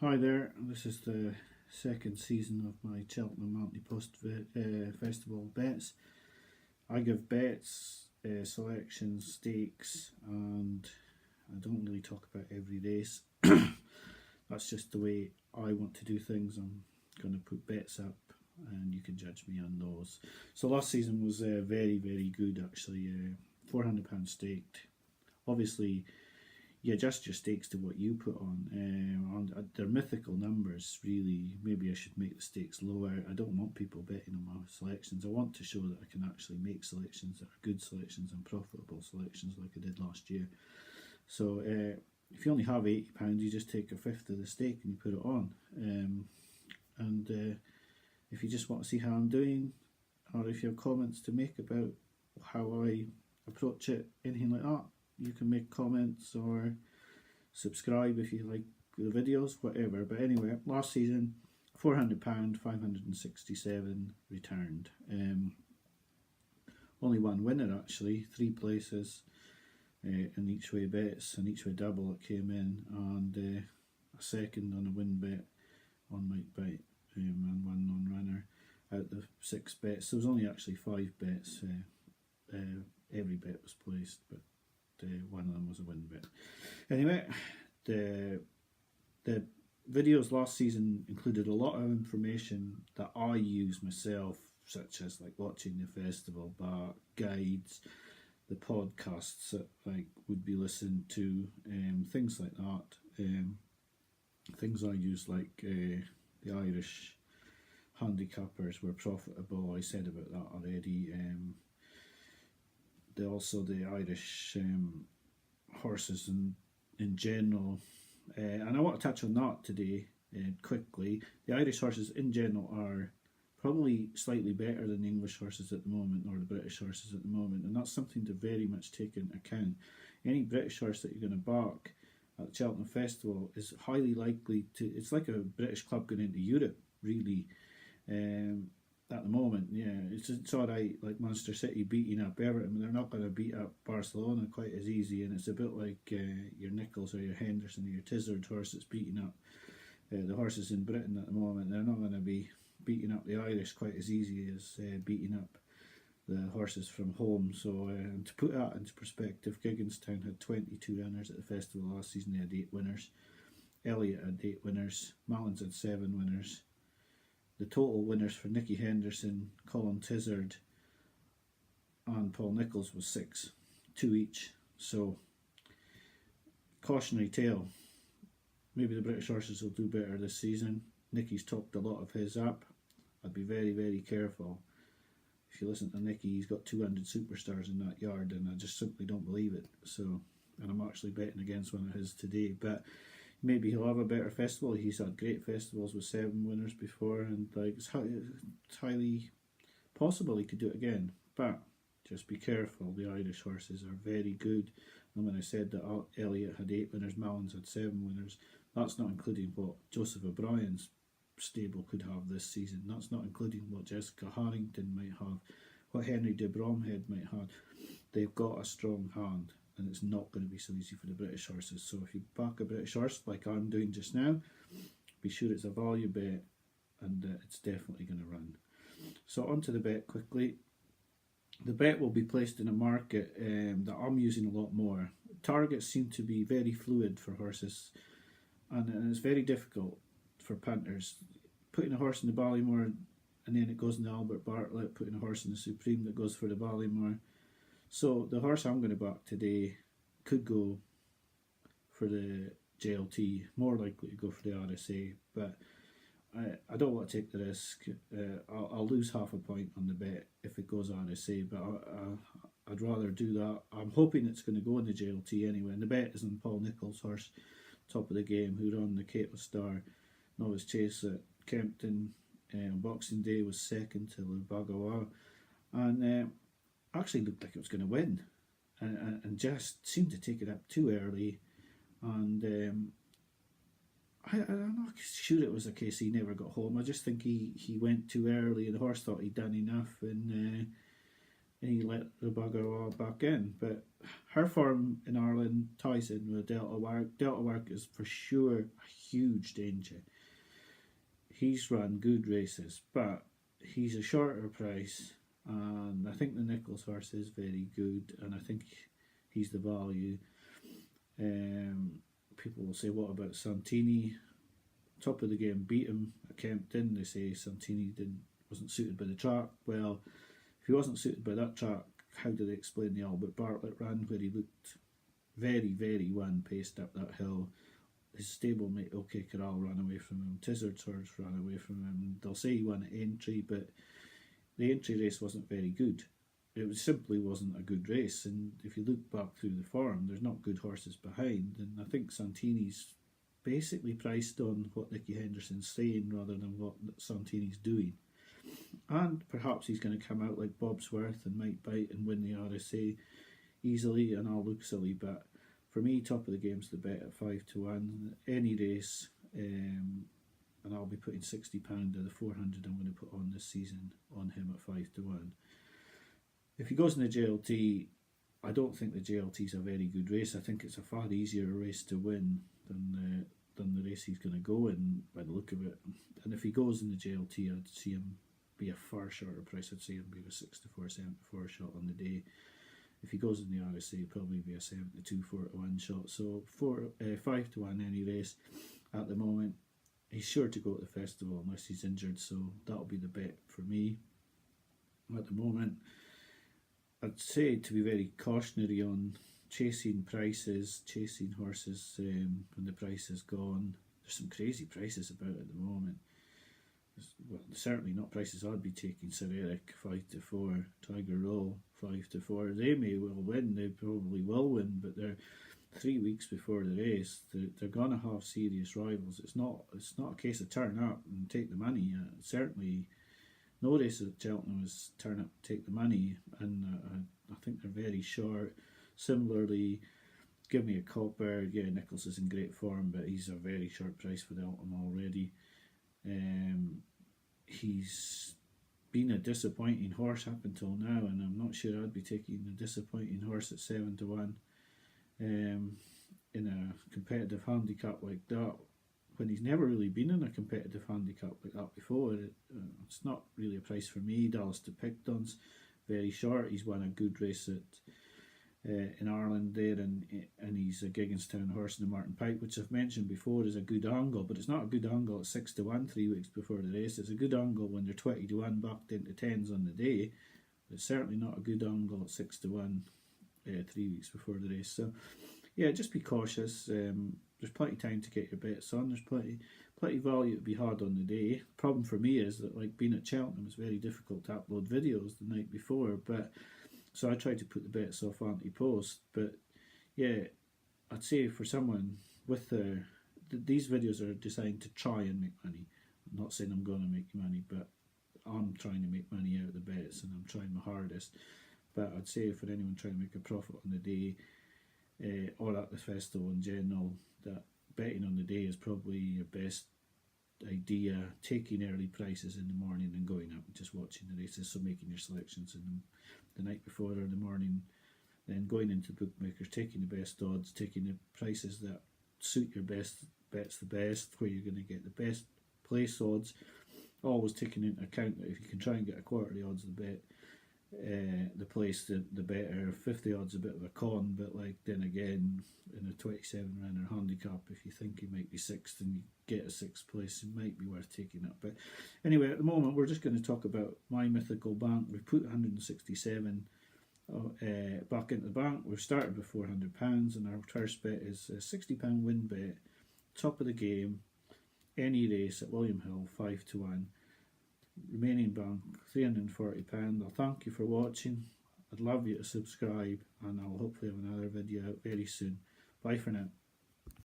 Hi there, this is the second season of my Cheltenham Ante Festival bets. I give bets, selections, stakes, and I don't really talk about every race. That's just the way I want to do things. I'm going to put bets up and you can judge me on those. So last season was very, very good actually. £400 staked. Obviously, you adjust your stakes to what you put on. They're mythical numbers, really. Maybe I should make the stakes lower. I don't want people betting on my selections. I want to show that I can actually make selections that are good selections and profitable selections like I did last year. So if you only have £80, you just take a fifth of the stake and you put it on. If you just want to see how I'm doing, or if you have comments to make about how I approach it, anything like that, you can make comments or subscribe if you like the videos, whatever. But anyway, last season, £400, 567 returned. Only one winner actually, 3 places in each way bets, and each way double that came in, and a second on a win bet on Mike Bite, and one non-runner out of 6 bets. So there was only actually 5 bets. Every bet was placed, but one of them was a win bet. Anyway, the videos last season included a lot of information that I use myself, such as like watching the festival back, guides, the podcasts that like would be listened to, things like that. Things I use like the Irish handicappers were profitable. I said about that already. Also the Irish horses in general, and I want to touch on that today quickly. The Irish horses in general are probably slightly better than the English horses at the moment, or the British horses at the moment, and that's something to very much take into account. Any British horse that you're going to back at the Cheltenham Festival is highly likely to, it's like a British club going into Europe, really. At the moment, yeah, it's alright, like Manchester City beating up Everton, they're not going to beat up Barcelona quite as easy, and it's a bit like your Nichols or your Henderson or your Tizard horses beating up the horses in Britain at the moment. They're not going to be beating up the Irish quite as easy as beating up the horses from home. So to put that into perspective, Gigginstown had 22 runners at the festival last season. They had 8 winners. Elliott had 8 winners. Mallins had 7 winners. The total winners for Nicky Henderson, Colin Tizard and Paul Nichols was 6, 2 each. So, cautionary tale. Maybe the British horses will do better this season. Nicky's topped a lot of his up. I'd be very, very careful. If you listen to Nicky, he's got 200 superstars in that yard, and I just simply don't believe it. So, and I'm actually betting against one of his today. But maybe he'll have a better festival. He's had great festivals with 7 winners before, and like it's highly possible he could do it again. But just be careful. The Irish horses are very good. And when I said that Elliott had 8 winners, Mallins had 7 winners, that's not including what Joseph O'Brien's stable could have this season. That's not including what Jessica Harrington might have, what Henry de Bromhead might have. They've got a strong hand, and it's not going to be so easy for the British horses. So if you back a British horse like I'm doing just now, be sure it's a value bet, and it's definitely going to run. So onto the bet quickly. The bet will be placed in a market that I'm using a lot more. Targets seem to be very fluid for horses, and it's very difficult for punters. Putting a horse in the Ballymore and then it goes in the Albert Bartlett, putting a horse in the Supreme that goes for the Ballymore. So the horse I'm going to back today could go for the JLT, more likely to go for the RSA, but I don't want to take the risk. I'll lose half a point on the bet if it goes RSA, but I'd rather do that. I'm hoping it's going to go in the JLT anyway, and the bet is on Paul Nichols' horse, top of the game, who ran the Cato Star Novice Chase at Kempton. Boxing Day was second to Lubagawa, and actually looked like it was going to win, and just seemed to take it up too early, and I'm not sure it was a case he never got home. I just think he went too early. The horse thought he'd done enough, and he let the bugger all back in. But her form in Ireland ties in with Delta Work. Delta Work is for sure a huge danger. He's run good races, but he's a shorter price, and I think the Nichols horse is very good, and I think he's the value. People will say, what about Santini? Top of the game, beat him at Kempton. They say Santini wasn't suited by the track. Well, if he wasn't suited by that track, how do they explain the Albert Bartlett run where he looked very, very one-paced up that hill? His stablemate OK Corral ran away from him, Tizard's horse ran away from him. They'll say he won at Aintree, but the Aintree race wasn't very good. It simply wasn't a good race, and if you look back through the form, there's not good horses behind, and I think Santini's basically priced on what Nicky Henderson's saying rather than what Santini's doing. And perhaps he's going to come out like Bobsworth and might bite and win the RSA easily, and I'll look silly, but for me, top of the game's the bet at 5-1. Any race, and I'll be putting £60 of the 400 I'm going to put on this season on him at 5-1. If he goes in the JLT, I don't think the JLT's a very good race. I think it's a far easier race to win than the race he's going to go in by the look of it. And if he goes in the JLT, I'd see him be a far shorter price. I'd see him be a 64, 74 shot on the day. If he goes in the RSA, it'll probably be a 72, 4-1 shot. So 5-1 any race at the moment. He's sure to go to the festival unless he's injured, so that'll be the bet for me at the moment. I'd say to be very cautionary on chasing prices, chasing horses when the price is gone. There's some crazy prices about at the moment. Well, certainly not prices I'd be taking. Sir Eric 5-4, Tiger Roll 5-4. They may well win. They probably will win, but they're 3 weeks before the race. They're gonna have serious rivals. It's not a case of turn up and take the money. Certainly, no race at Cheltenham is turn up, take the money, and I think they're very short. Similarly, Give Me a Copper. Yeah, Nichols is in great form, but he's a very short price for the Eltham already. He's been a disappointing horse up until now, and I'm not sure I'd be taking a disappointing horse at 7-1 in a competitive handicap like that, when he's never really been in a competitive handicap like that before. It's not really a price for me. Dallas to Picton's very short. He's won a good race at in Ireland there, and he's a Gigginstown horse in the Martin Pike, which I've mentioned before is a good angle, but it's not a good angle at 6-1 3 weeks before the race. It's a good angle when they're 20-1 backed into 10s on the day, but it's certainly not a good angle at 6-1 3 weeks before the race. So yeah, just be cautious. There's plenty of time to get your bets on. There's plenty value to be had on the day. The problem for me is that, like being at Cheltenham, it's very difficult to upload videos the night before, but so I try to put the bets off Ante post. But yeah, I'd say for someone with these videos are designed to try and make money. I'm not saying I'm going to make money, but I'm trying to make money out of the bets, and I'm trying my hardest. But I'd say for anyone trying to make a profit on the day, or at the festival in general, that betting on the day is probably your best idea. Taking early prices in the morning and going up and just watching the races, so making your selections in the night before or the morning, then going into bookmakers, taking the best odds, taking the prices that suit your best bets the best, where you're going to get the best place odds, always taking into account that if you can try and get a quarterly odds the bet, the place the better. 50 odds a bit of a con, but like then again in a 27 runner handicap, if you think you might be sixth and you get a sixth place, it might be worth taking up. But anyway, at the moment we're just going to talk about my mythical bank. We've put 167 back into the bank. We've started with £400, and our first bet is a £60 win bet, top of the game, any race at William Hill 5-1. Remaining bank £340. I'll thank you for watching. I'd love you to subscribe, and I'll hopefully have another video out very soon. Bye for now.